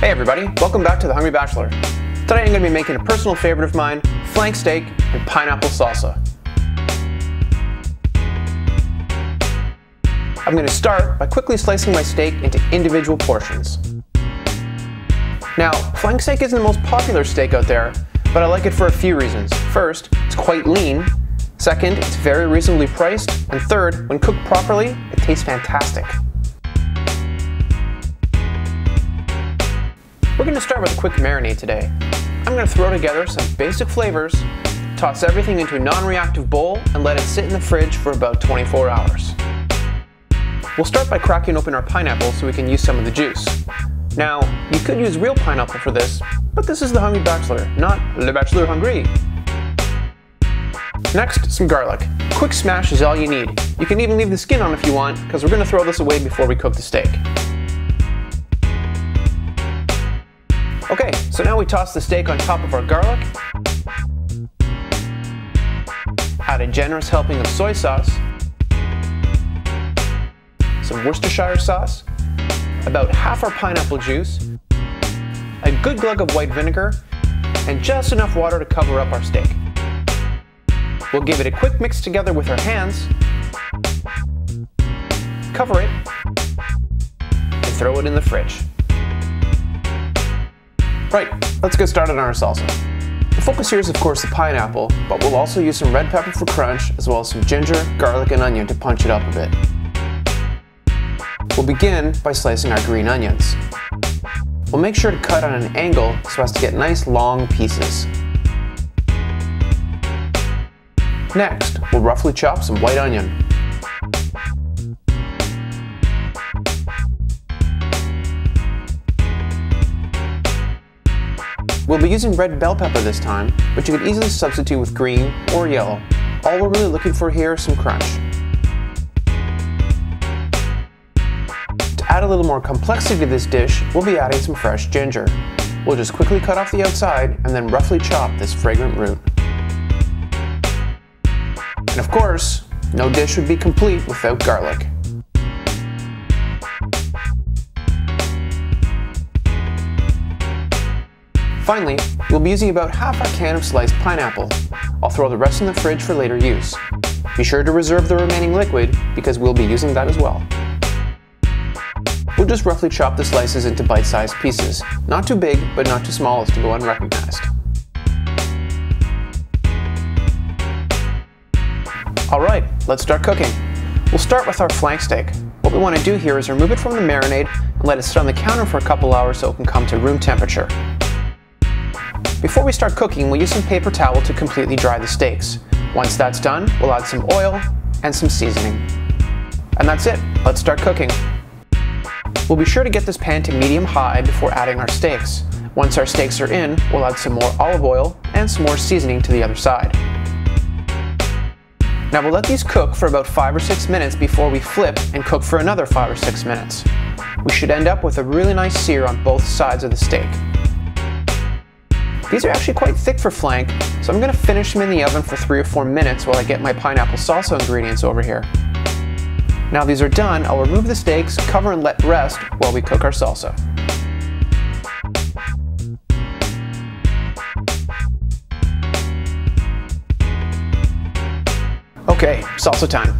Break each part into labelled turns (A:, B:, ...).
A: Hey everybody, welcome back to The Hungry Bachelor. Today I'm going to be making a personal favorite of mine, flank steak and pineapple salsa. I'm going to start by quickly slicing my steak into individual portions. Now, flank steak isn't the most popular steak out there, but I like it for a few reasons. First, it's quite lean. Second, it's very reasonably priced. And third, when cooked properly, it tastes fantastic. We're going to start with a quick marinade today. I'm going to throw together some basic flavors, toss everything into a non-reactive bowl, and let it sit in the fridge for about 24 hours. We'll start by cracking open our pineapple so we can use some of the juice. Now, you could use real pineapple for this, but this is The Hungry Bachelor, not Le Bachelor Hungry. Next, some garlic. Quick smash is all you need. You can even leave the skin on if you want, because we're going to throw this away before we cook the steak. Okay, so now we toss the steak on top of our garlic, add a generous helping of soy sauce, some Worcestershire sauce, about half our pineapple juice, a good glug of white vinegar, and just enough water to cover up our steak. We'll give it a quick mix together with our hands, cover it, and throw it in the fridge. Right, let's get started on our salsa. The focus here is of course the pineapple, but we'll also use some red pepper for crunch, as well as some ginger, garlic, and onion to punch it up a bit. We'll begin by slicing our green onions. We'll make sure to cut on an angle so as to get nice long pieces. Next, we'll roughly chop some white onion. We'll be using red bell pepper this time, but you could easily substitute with green or yellow. All we're really looking for here is some crunch. To add a little more complexity to this dish, we'll be adding some fresh ginger. We'll just quickly cut off the outside and then roughly chop this fragrant root. And of course, no dish would be complete without garlic. Finally, we'll be using about half our can of sliced pineapple. I'll throw the rest in the fridge for later use. Be sure to reserve the remaining liquid because we'll be using that as well. We'll just roughly chop the slices into bite-sized pieces. Not too big, but not too small as to go unrecognized. Alright, let's start cooking. We'll start with our flank steak. What we want to do here is remove it from the marinade and let it sit on the counter for a couple hours so it can come to room temperature. Before we start cooking, we'll use some paper towel to completely dry the steaks. Once that's done, we'll add some oil and some seasoning. And that's it, let's start cooking. We'll be sure to get this pan to medium-high before adding our steaks. Once our steaks are in, we'll add some more olive oil and some more seasoning to the other side. Now we'll let these cook for about 5 or 6 minutes before we flip and cook for another 5 or 6 minutes. We should end up with a really nice sear on both sides of the steak. These are actually quite thick for flank, so I'm going to finish them in the oven for 3 or 4 minutes while I get my pineapple salsa ingredients over here. Now these are done, I'll remove the steaks, cover and let rest while we cook our salsa. Okay, salsa time.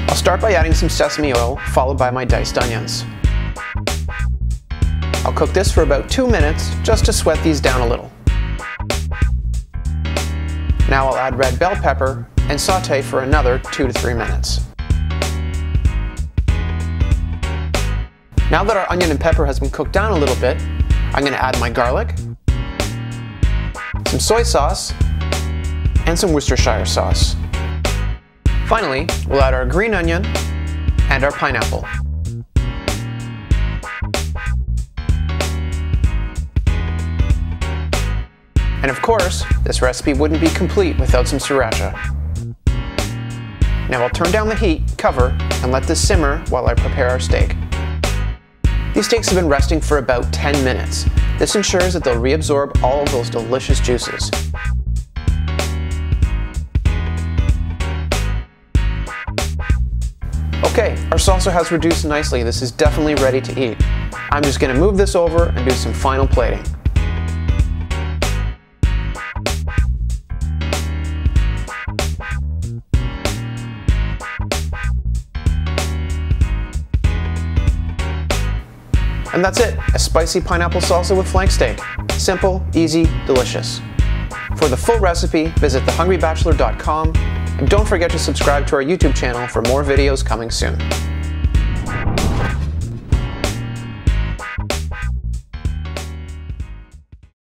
A: I'll start by adding some sesame oil, followed by my diced onions. I'll cook this for about 2 minutes, just to sweat these down a little. Now I'll add red bell pepper and saute for another 2 to 3 minutes. Now that our onion and pepper has been cooked down a little bit, I'm going to add my garlic, some soy sauce, and some Worcestershire sauce. Finally, we'll add our green onion and our pineapple. And of course, this recipe wouldn't be complete without some sriracha. Now I'll turn down the heat, cover, and let this simmer while I prepare our steak. These steaks have been resting for about 10 minutes. This ensures that they'll reabsorb all of those delicious juices. Okay, our salsa has reduced nicely. This is definitely ready to eat. I'm just going to move this over and do some final plating. And that's it, a spicy pineapple salsa with flank steak. Simple, easy, delicious. For the full recipe, visit thehungrybachelor.com, and don't forget to subscribe to our YouTube channel for more videos coming soon.